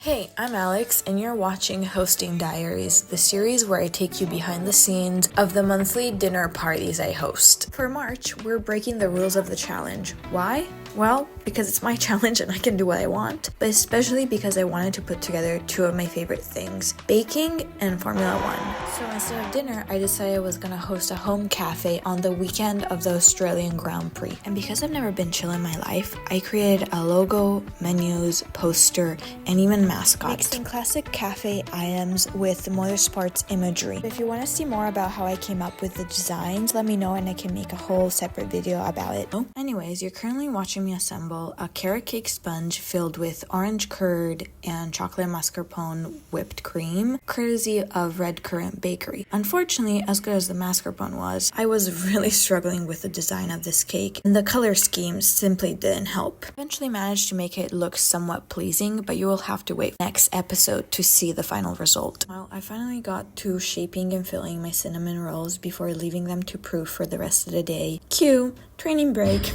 Hey, I'm Alex, and you're watching Hosting Diaries, the series where I take you behind the scenes of the monthly dinner parties I host. For March, we're breaking the rules of the challenge. Why? Well, because it's my challenge and I can do what I want, but especially because I wanted to put together two of my favorite things, baking and Formula One. So instead of dinner, I decided I was gonna host a home cafe on the weekend of the Australian Grand Prix. And because I've never been chill in my life, I created a logo, menus, poster, and even mascot. Mixing classic cafe items with motorsports imagery. If you want to see more about how I came up with the designs, let me know and I can make a whole separate video about it. Anyways, you're currently watching me assemble a carrot cake sponge filled with orange curd and chocolate mascarpone whipped cream, courtesy of Red Currant Bakery. Unfortunately, as good as the mascarpone was, I was really struggling with the design of this cake, and the color scheme simply didn't help. Eventually managed to make it look somewhat pleasing, but you will have to wait next episode to see the final result. Well, I finally got to shaping and filling my cinnamon rolls before leaving them to proof for the rest of the day. Cue training break.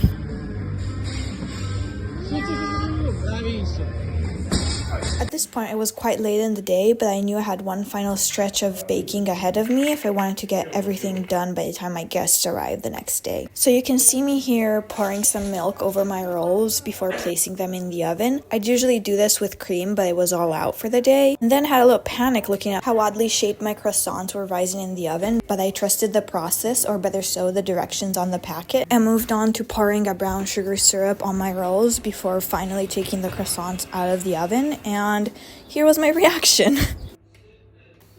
At this point, it was quite late in the day, but I knew I had one final stretch of baking ahead of me if I wanted to get everything done by the time my guests arrived the next day. So you can see me here pouring some milk over my rolls before placing them in the oven. I'd usually do this with cream, but it was all out for the day. And then had a little panic looking at how oddly shaped my croissants were rising in the oven, but I trusted the process, or better so, the directions on the packet, and moved on to pouring a brown sugar syrup on my rolls before finally taking the croissants out of the oven, and here was my reaction.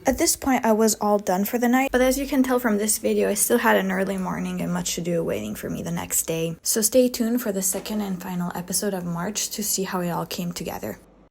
At this point, I was all done for the night, but as you can tell from this video, I still had an early morning and much to do waiting for me the next day. So stay tuned for the second and final episode of March to see how it all came together.